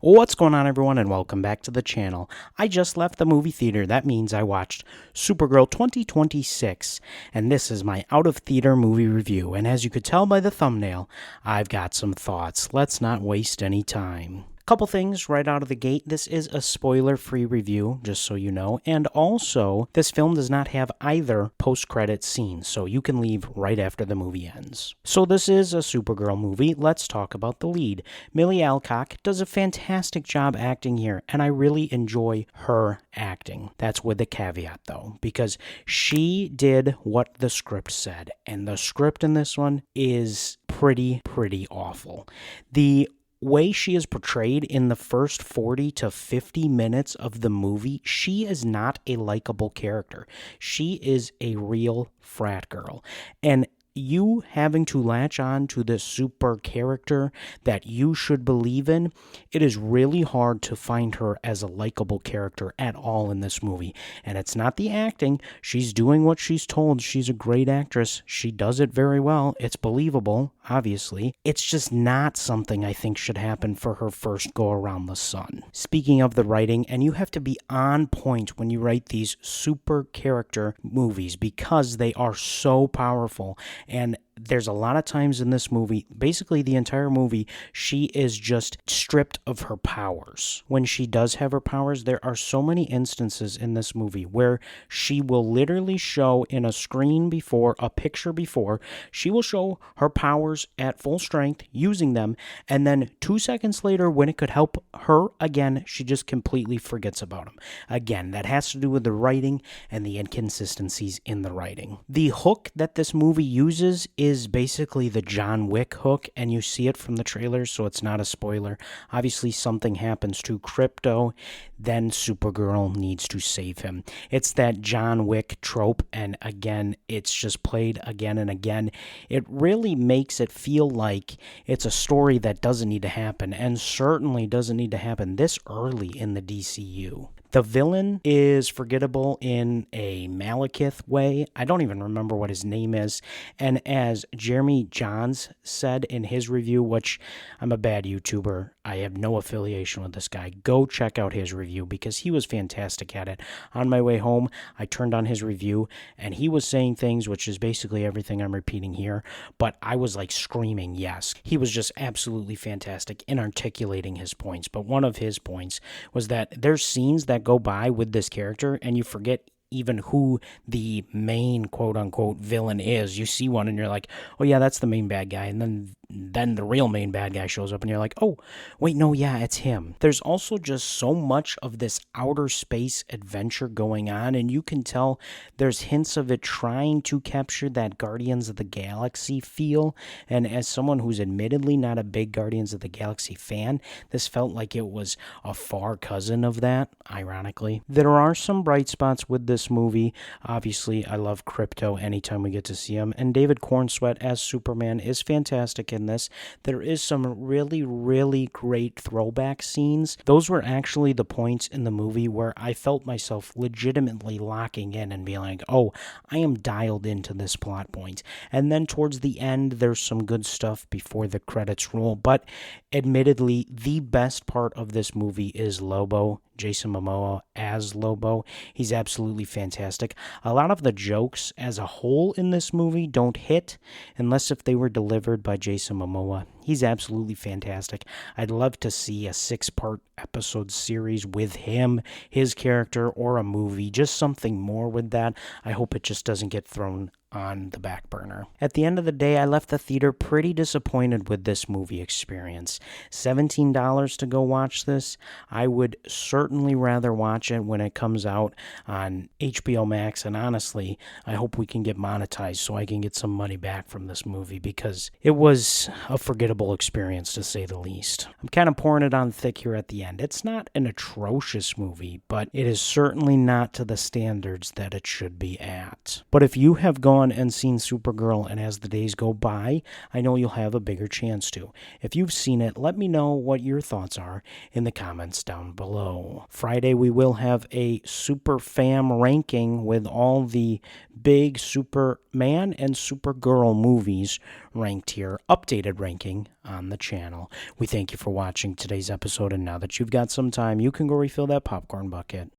What's going on, everyone, and welcome back to the channel. I just left the movie theater. That means I watched Supergirl 2026, and this is my out-of-theater movie review. And as you could tell by the thumbnail, I've got some thoughts. Let's not waste any time. Couple things right out of the gate. This is a spoiler-free review, just so you know, and also this film does not have either post-credit scene, so you can leave right after the movie ends. So this is a Supergirl movie. Let's talk about the lead. Millie Alcock does a fantastic job acting here, and I really enjoy her acting. That's with a caveat, though, because she did what the script said, and the script in this one is pretty awful. The way she is portrayed in the first 40 to 50 minutes of the movie, she is not a likable character. She is a real frat girl. And you having to latch on to this super character that you should believe in, it is really hard to find her as a likable character at all in this movie. And it's not the acting. She's doing what she's told. She's a great actress. She does it very well. It's believable, obviously. It's just not something I think should happen for her first go around the sun. Speaking of the writing, and you have to be on point when you write these super character movies because they are so powerful. And there's a lot of times in this movie, basically the entire movie, she is just stripped of her powers. When she does have her powers, there are so many instances in this movie where she will literally show in a screen before, a picture before, she will show her powers at full strength, using them, and then 2 seconds later, when it could help her again, she just completely forgets about them. Again, that has to do with the writing and the inconsistencies in the writing. The hook that this movie uses is basically the John Wick hook, and you see it from the trailers, so it's not a spoiler. Obviously, something happens to Krypto, then Supergirl needs to save him. It's that John Wick trope, and again, it's just played again and again. It really makes it feel like it's a story that doesn't need to happen, and certainly doesn't need to happen this early in the DCU. The villain is forgettable in a Malekith way. I don't even remember what his name is. And as Jeremy Johns said in his review, which I'm a bad YouTuber, I have no affiliation with this guy. Go check out his review because he was fantastic at it. On my way home, I turned on his review and he was saying things, which is basically everything I'm repeating here, but I was like screaming yes. He was just absolutely fantastic in articulating his points. But one of his points was that there's scenes that go by with this character and you forget even who the main quote-unquote villain is. You see one and you're like, oh yeah, that's the main bad guy, and then the real main bad guy shows up and you're like, oh wait, no, yeah, it's him. There's also just so much of this outer space adventure going on, and you can tell there's hints of it trying to capture that Guardians of the Galaxy feel. And as someone who's admittedly not a big Guardians of the Galaxy fan, this felt like it was a far cousin of that, ironically. There are some bright spots with this movie. Obviously, I love Krypto anytime we get to see him, and David Cornsweet as Superman is fantastic in this. There is some really great throwback scenes. Those were actually the points in the movie where I felt myself legitimately locking in and being like, oh, I am dialed into this plot point. And then towards the end, there's some good stuff before the credits roll, but admittedly, the best part of this movie is Lobo. Jason Momoa as Lobo. He's absolutely fantastic. A lot of the jokes as a whole in this movie don't hit unless if they were delivered by Jason Momoa. He's absolutely fantastic. I'd love to see a 6-part episode series with him, his character, or a movie. Just something more with that. I hope it just doesn't get thrown on the back burner. At the end of the day, I left the theater pretty disappointed with this movie experience. $17 to go watch this. I would certainly rather watch it when it comes out on HBO Max, and honestly, I hope we can get monetized so I can get some money back from this movie because it was a forgettable experience to say the least. I'm kind of pouring it on thick here at the end. It's not an atrocious movie, but it is certainly not to the standards that it should be at. But if you have gone gone and seen Supergirl, and as the days go by, I know you'll have a bigger chance to. If you've seen it, let me know what your thoughts are in the comments down below. Friday, we will have a Super Fam ranking with all the big Superman and Supergirl movies ranked here, updated ranking on the channel. We thank you for watching today's episode, and now that you've got some time, you can go refill that popcorn bucket.